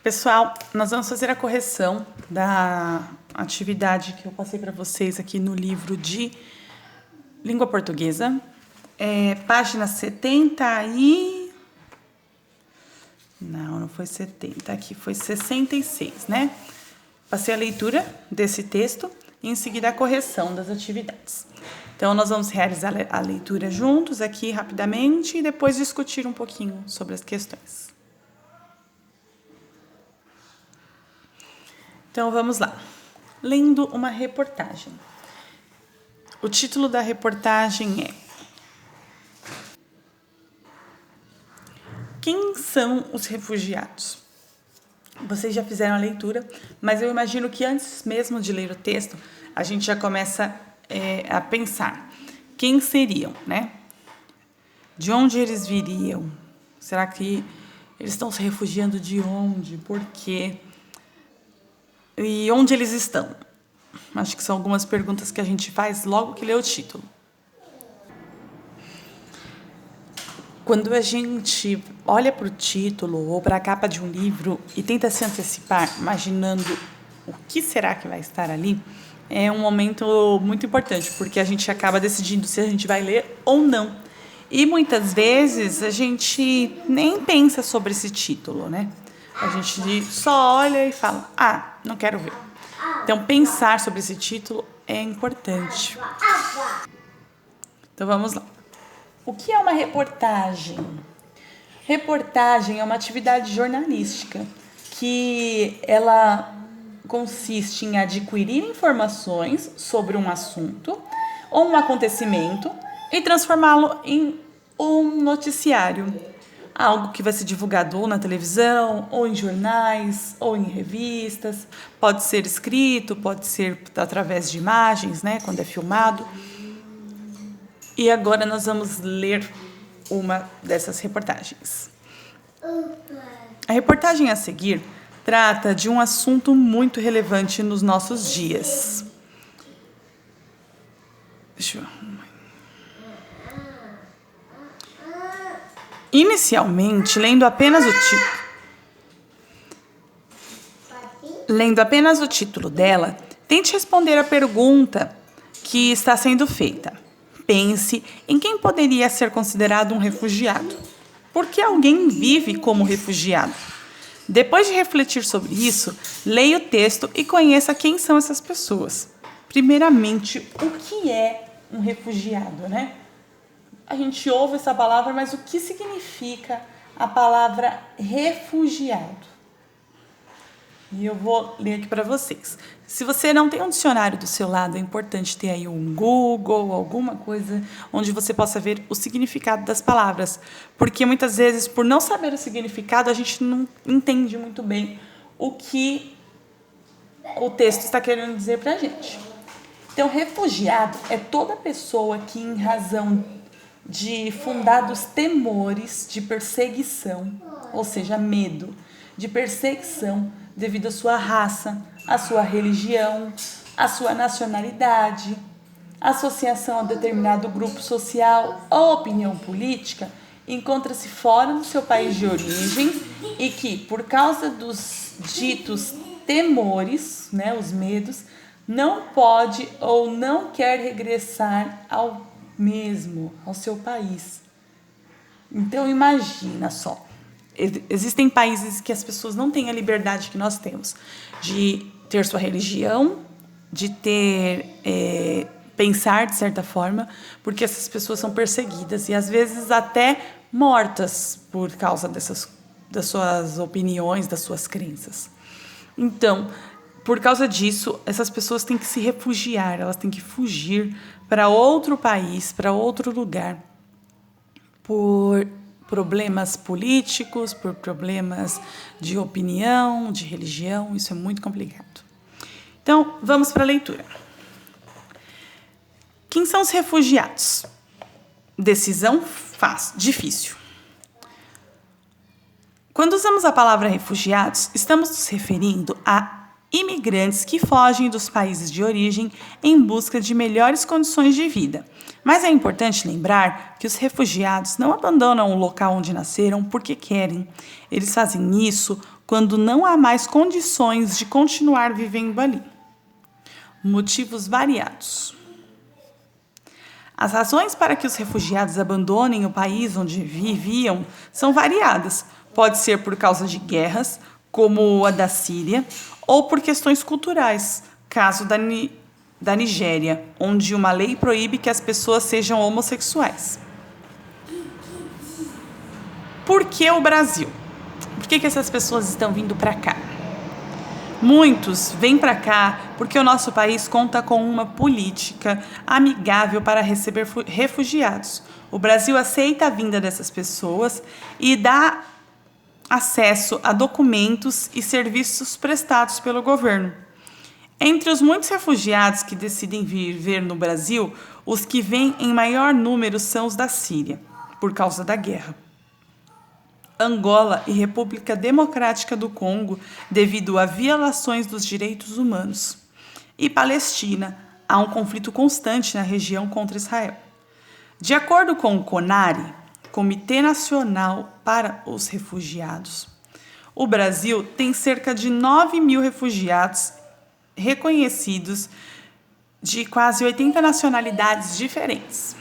Pessoal, nós vamos fazer a correção da atividade que eu passei para vocês aqui no livro de língua portuguesa. Página 70 e... Não foi 70, aqui foi 66, né? Passei a leitura desse texto e em seguida a correção das atividades. Então, nós vamos realizar a leitura juntos aqui rapidamente e depois discutir um pouquinho sobre as questões. Então, vamos lá. Lendo uma reportagem. O título da reportagem é: Quem são os refugiados? Vocês já fizeram a leitura, mas eu imagino que antes mesmo de ler o texto, a gente já começa a pensar. Quem seriam, né? De onde eles viriam? Será que eles estão se refugiando de onde? Por quê? E onde eles estão? Acho que são algumas perguntas que a gente faz logo que lê o título. Quando a gente olha para o título ou para a capa de um livro e tenta se antecipar, imaginando o que será que vai estar ali, é um momento muito importante, porque a gente acaba decidindo se a gente vai ler ou não. E muitas vezes a gente nem pensa sobre esse título, né? A gente só olha e fala, não quero ver. Então, pensar sobre esse título é importante. Então, vamos lá. O que é uma reportagem? Reportagem é uma atividade jornalística que ela consiste em adquirir informações sobre um assunto ou um acontecimento e transformá-lo em um noticiário. Algo que vai ser divulgado ou na televisão, ou em jornais, ou em revistas. Pode ser escrito, pode ser através de imagens, né, quando é filmado. E agora nós vamos ler uma dessas reportagens. A reportagem a seguir trata de um assunto muito relevante nos nossos dias. Deixa eu... Inicialmente, lendo apenas o título dela, tente responder a pergunta que está sendo feita. Pense em quem poderia ser considerado um refugiado. Por que alguém vive como refugiado? Depois de refletir sobre isso, leia o texto e conheça quem são essas pessoas. Primeiramente, o que é um refugiado, né? A gente ouve essa palavra, mas o que significa a palavra refugiado? E eu vou ler aqui para vocês. Se você não tem um dicionário do seu lado, é importante ter aí um Google, alguma coisa onde você possa ver o significado das palavras. Porque muitas vezes, por não saber o significado, a gente não entende muito bem o que o texto está querendo dizer para a gente. Então, refugiado é toda pessoa que, em razão de fundados temores de perseguição, ou seja, medo de perseguição devido à sua raça, à sua religião, à sua nacionalidade, associação a determinado grupo social ou opinião política, encontra-se fora do seu país de origem e que, por causa dos ditos temores, né, os medos, não pode ou não quer regressar ao seu país. Então, imagina só. Existem países que as pessoas não têm a liberdade que nós temos de ter sua religião, de pensar de certa forma, porque essas pessoas são perseguidas e às vezes até mortas por causa das suas opiniões, das suas crenças. Então, por causa disso, essas pessoas têm que se refugiar, elas têm que fugir para outro país, para outro lugar, por problemas políticos, por problemas de opinião, de religião. Isso é muito complicado. Então, vamos para a leitura. Quem são os refugiados? Decisão difícil. Quando usamos a palavra refugiados, estamos nos referindo a imigrantes que fogem dos países de origem em busca de melhores condições de vida. Mas é importante lembrar que os refugiados não abandonam o local onde nasceram porque querem. Eles fazem isso quando não há mais condições de continuar vivendo ali. Motivos variados. As razões para que os refugiados abandonem o país onde viviam são variadas. Pode ser por causa de guerras, como a da Síria, ou por questões culturais, caso da Nigéria, onde uma lei proíbe que as pessoas sejam homossexuais. Por que o Brasil? Por que essas pessoas estão vindo para cá? Muitos vêm para cá porque o nosso país conta com uma política amigável para receber refugiados. O Brasil aceita a vinda dessas pessoas e dá acesso a documentos e serviços prestados pelo governo. Entre os muitos refugiados que decidem viver no Brasil, os que vêm em maior número são os da Síria, por causa da guerra. Angola e República Democrática do Congo, devido a violações dos direitos humanos. E Palestina, há um conflito constante na região contra Israel. De acordo com o CONARE, Comitê Nacional para os Refugiados, o Brasil tem cerca de 9 mil refugiados reconhecidos de quase 80 nacionalidades diferentes.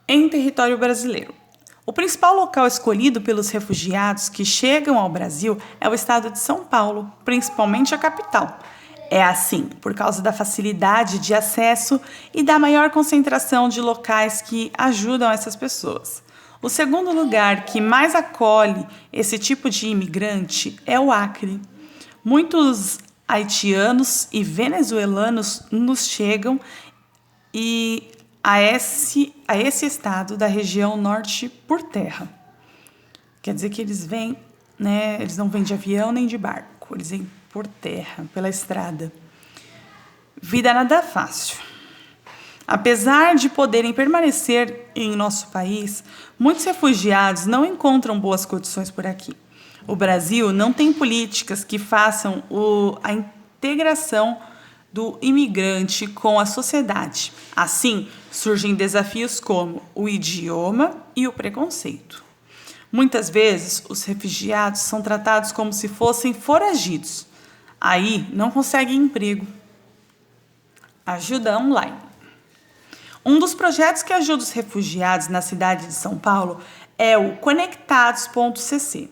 Em território brasileiro. O principal local escolhido pelos refugiados que chegam ao Brasil é o estado de São Paulo, principalmente a capital. É assim, por causa da facilidade de acesso e da maior concentração de locais que ajudam essas pessoas. O segundo lugar que mais acolhe esse tipo de imigrante é o Acre. Muitos haitianos e venezuelanos nos chegam a esse estado da região norte por terra. Quer dizer que eles vêm, eles não vêm de avião nem de barco, eles vêm por terra, pela estrada. Vida nada fácil. Apesar de poderem permanecer em nosso país, muitos refugiados não encontram boas condições por aqui. O Brasil não tem políticas que façam a integração do imigrante com a sociedade. Assim, surgem desafios como o idioma e o preconceito. Muitas vezes, os refugiados são tratados como se fossem foragidos. Aí, não conseguem emprego. Ajuda online. Um dos projetos que ajuda os refugiados na cidade de São Paulo é o Conectados.cc.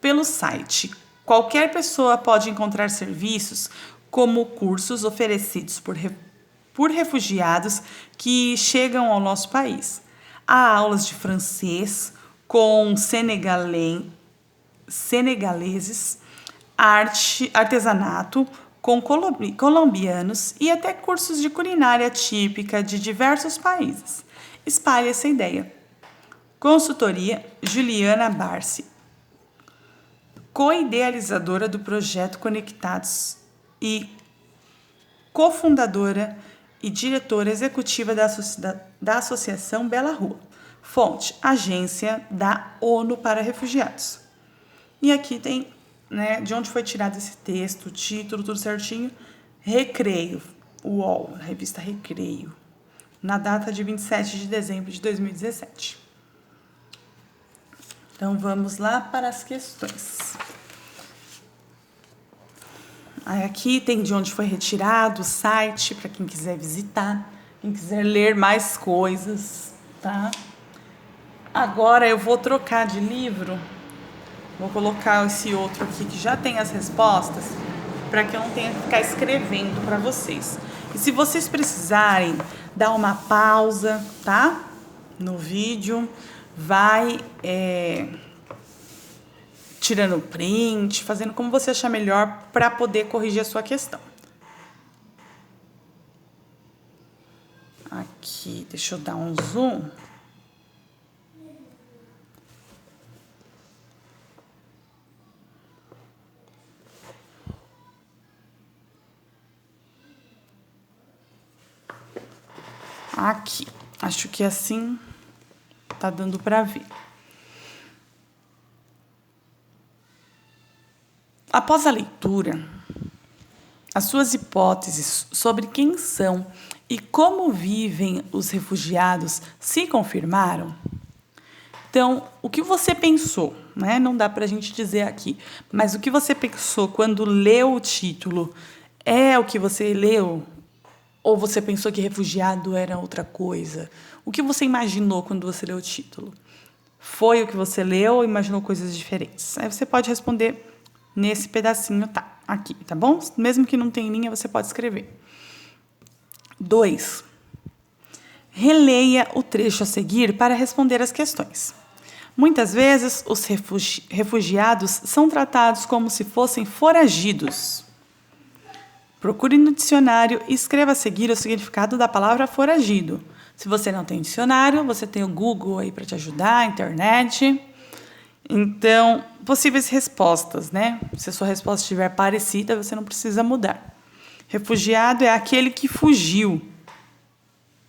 Pelo site, qualquer pessoa pode encontrar serviços como cursos oferecidos por refugiados que chegam ao nosso país. Há aulas de francês com senegaleses, artesanato com colombianos e até cursos de culinária típica de diversos países. Espalhe essa ideia. Consultoria Juliana Barsi, co-idealizadora do projeto Conectados e cofundadora e diretora executiva da Associação Bela Rua. Fonte, Agência da ONU para Refugiados. E aqui tem, de onde foi tirado esse texto, o título, tudo certinho. Recreio, UOL, a revista Recreio, na data de 27 de dezembro de 2017. Então, vamos lá para as questões. Aqui tem de onde foi retirado o site, para quem quiser visitar, quem quiser ler mais coisas, tá? Agora eu vou trocar de livro, vou colocar esse outro aqui que já tem as respostas, para que eu não tenha que ficar escrevendo para vocês. E se vocês precisarem dar uma pausa, tá? No vídeo, vai tirando print, fazendo como você achar melhor para poder corrigir a sua questão. Aqui, deixa eu dar um zoom. Aqui, acho que assim tá dando para ver. Após a leitura, as suas hipóteses sobre quem são e como vivem os refugiados se confirmaram? Então, o que você pensou, né? Não dá para a gente dizer aqui, mas o que você pensou quando leu o título é o que você leu? Ou você pensou que refugiado era outra coisa? O que você imaginou quando você leu o título? Foi o que você leu ou imaginou coisas diferentes? Aí você pode responder nesse pedacinho aqui, tá bom? Mesmo que não tenha linha, você pode escrever. 2. Releia o trecho a seguir para responder as questões. Muitas vezes, os refugiados são tratados como se fossem foragidos. Procure no dicionário e escreva a seguir o significado da palavra foragido. Se você não tem dicionário, você tem o Google aí para te ajudar, a internet. Então, possíveis respostas, né? Se a sua resposta estiver parecida, você não precisa mudar. Refugiado é aquele que fugiu.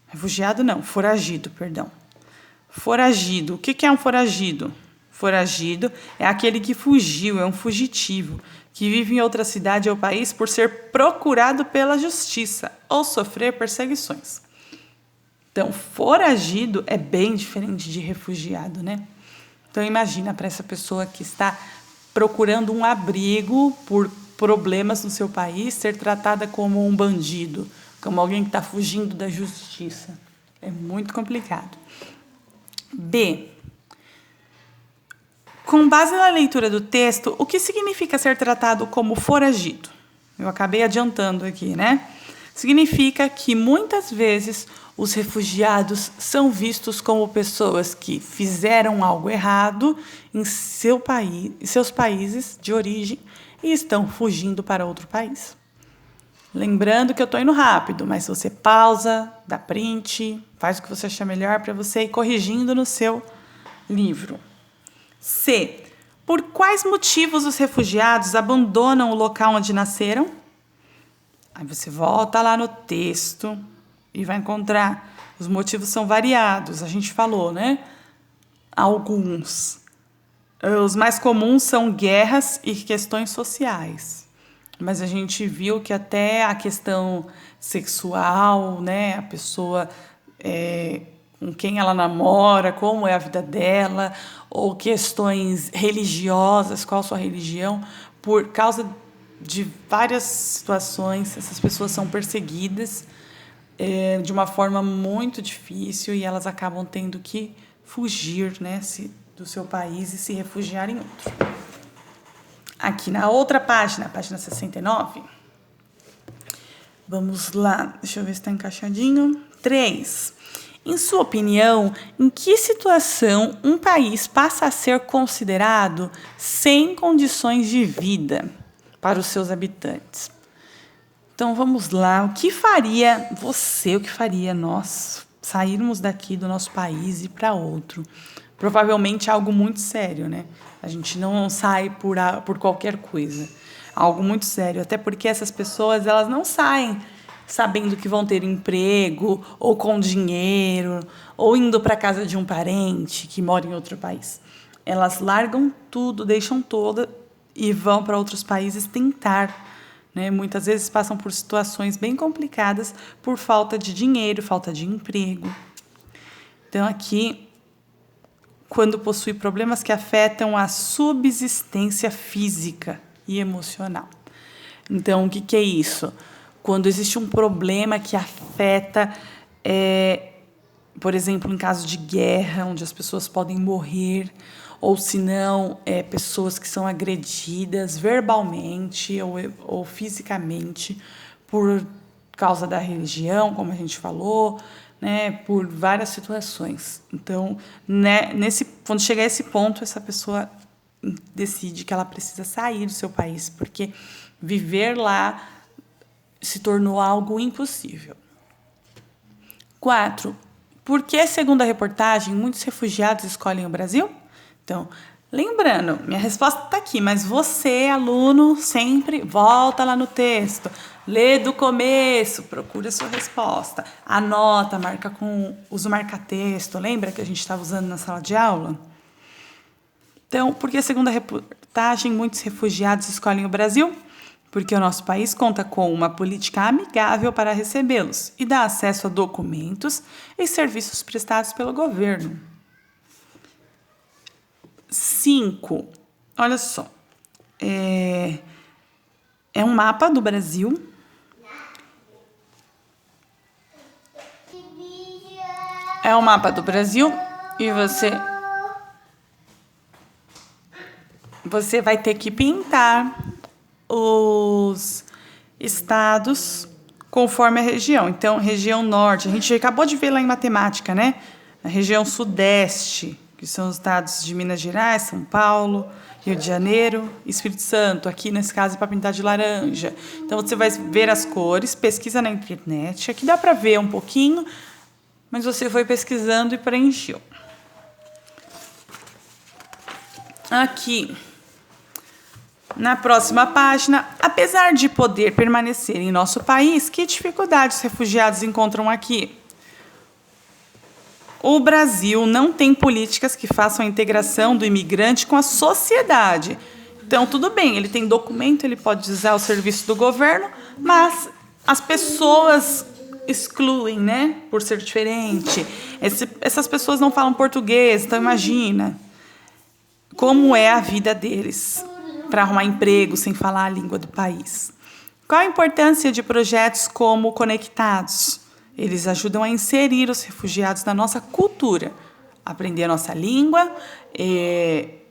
Refugiado não, foragido, perdão. Foragido. O que é um foragido? Foragido é aquele que fugiu, é um fugitivo, que vive em outra cidade ou país por ser procurado pela justiça ou sofrer perseguições. Então, foragido é bem diferente de refugiado, né? Então, imagina para essa pessoa que está procurando um abrigo por problemas no seu país, ser tratada como um bandido, como alguém que está fugindo da justiça. É muito complicado. B. Com base na leitura do texto, o que significa ser tratado como foragido? Eu acabei adiantando aqui, né? Significa que muitas vezes os refugiados são vistos como pessoas que fizeram algo errado em seus países de origem e estão fugindo para outro país. Lembrando que eu estou indo rápido, mas você pausa, dá print, faz o que você achar melhor para você ir corrigindo no seu livro. C. Por quais motivos os refugiados abandonam o local onde nasceram? Aí você volta lá no texto e vai encontrar. Os motivos são variados, a gente falou, né? Alguns. Os mais comuns são guerras e questões sociais. Mas a gente viu que até a questão sexual, né? A pessoa com quem ela namora, como é a vida dela, ou questões religiosas, qual a sua religião, por causa de várias situações, essas pessoas são perseguidas de uma forma muito difícil e elas acabam tendo que fugir, né, do seu país e se refugiar em outro. Aqui na outra página, página 69, vamos lá, deixa eu ver se está encaixadinho. 3. Em sua opinião, em que situação um país passa a ser considerado sem condições de vida para os seus habitantes? Então, vamos lá. O que faria você, o que faria nós sairmos daqui do nosso país e ir para outro? Provavelmente algo muito sério, né? A gente não sai por qualquer coisa. Algo muito sério. Até porque essas pessoas, elas não saem sabendo que vão ter emprego, ou com dinheiro, ou indo para a casa de um parente que mora em outro país. Elas largam tudo, deixam toda e vão para outros países tentar, né? Muitas vezes passam por situações bem complicadas por falta de dinheiro, falta de emprego. Então, aqui, quando possui problemas que afetam a subsistência física e emocional. Então, o que é isso? Quando existe um problema que afeta, por exemplo, em caso de guerra, onde as pessoas podem morrer, ou se não, pessoas que são agredidas verbalmente ou fisicamente por causa da religião, como a gente falou, né, por várias situações. Então, né, quando chegar a esse ponto, essa pessoa decide que ela precisa sair do seu país, porque viver lá se tornou algo impossível. 4. Por que, segundo a reportagem, muitos refugiados escolhem o Brasil? Então, lembrando, minha resposta está aqui, mas você, aluno, sempre volta lá no texto, lê do começo, procura a sua resposta, anota, usa o marca-texto, lembra que a gente estava usando na sala de aula? Então, por que, segundo a reportagem, muitos refugiados escolhem o Brasil? Porque o nosso país conta com uma política amigável para recebê-los e dá acesso a documentos e serviços prestados pelo governo. 5, olha só. É um mapa do Brasil. É um mapa do Brasil e você vai ter que pintar os estados conforme a região. Então, região norte, a gente acabou de ver lá em matemática, né? A região sudeste, que são os estados de Minas Gerais, São Paulo, Rio de Janeiro, Espírito Santo. Aqui, nesse caso, é para pintar de laranja. Então, você vai ver as cores, pesquisa na internet. Aqui dá para ver um pouquinho, mas você foi pesquisando e preencheu. Aqui, na próxima página, apesar de poder permanecer em nosso país, que dificuldades os refugiados encontram aqui? O Brasil não tem políticas que façam a integração do imigrante com a sociedade. Então, tudo bem, ele tem documento, ele pode usar o serviço do governo, mas as pessoas excluem, né? Por ser diferente. Essas pessoas não falam português, então imagina como é a vida deles para arrumar emprego sem falar a língua do país. Qual a importância de projetos como Conectados? Eles ajudam a inserir os refugiados na nossa cultura, aprender a nossa língua,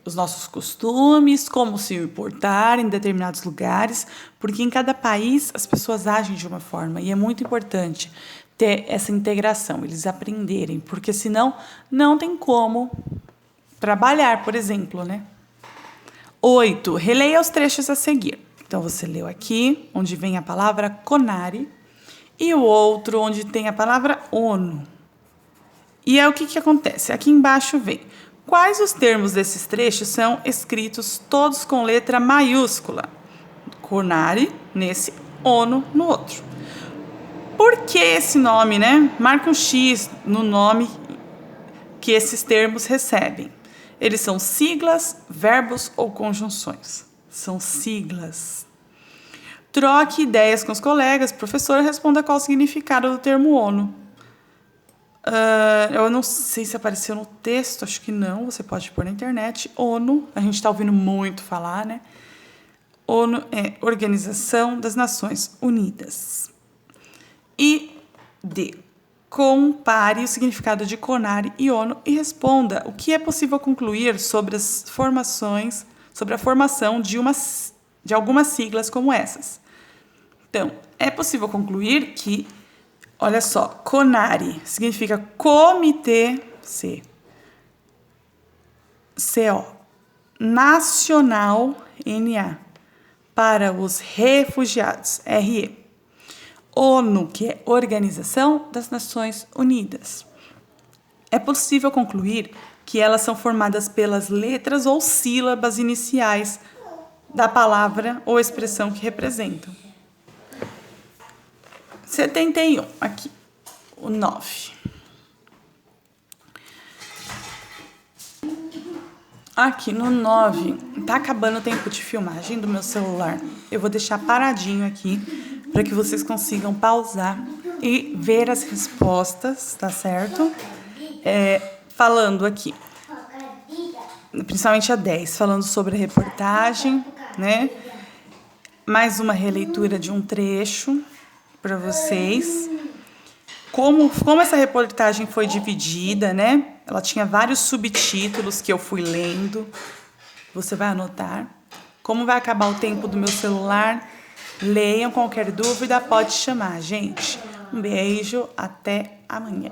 os nossos costumes, como se portar em determinados lugares, porque em cada país as pessoas agem de uma forma e é muito importante ter essa integração, eles aprenderem, porque senão não tem como trabalhar, por exemplo, né? 8. Releia os trechos a seguir. Então, você leu aqui, onde vem a palavra CONARE, e o outro, onde tem a palavra ONU. E é o que acontece? Aqui embaixo vem. Quais os termos desses trechos são escritos todos com letra maiúscula? CONARE nesse, ONU no outro. Por que esse nome, né? Marca um X no nome que esses termos recebem. Eles são siglas, verbos ou conjunções? São siglas. Troque ideias com os colegas. Professor, responda qual o significado do termo ONU. Eu não sei se apareceu no texto, acho que não. Você pode pôr na internet. ONU, a gente está ouvindo muito falar, né? ONU é Organização das Nações Unidas. E D. Compare o significado de CONARE e ONU e responda o que é possível concluir sobre a formação de algumas siglas como essas. Então, é possível concluir que, olha só, CONARE significa Comitê CO Nacional NA para os Refugiados RE. ONU, que é Organização das Nações Unidas. É possível concluir que elas são formadas pelas letras ou sílabas iniciais da palavra ou expressão que representam. 71, aqui, o 9. Aqui no 9, tá acabando o tempo de filmagem do meu celular. Eu vou deixar paradinho aqui para que vocês consigam pausar e ver as respostas, tá certo? Falando aqui, principalmente a 10, falando sobre a reportagem, né? Mais uma releitura de um trecho para vocês. Como essa reportagem foi dividida, né? Ela tinha vários subtítulos que eu fui lendo. Você vai anotar. Como vai acabar o tempo do meu celular? Leiam, qualquer dúvida pode chamar, gente. Um beijo, até amanhã.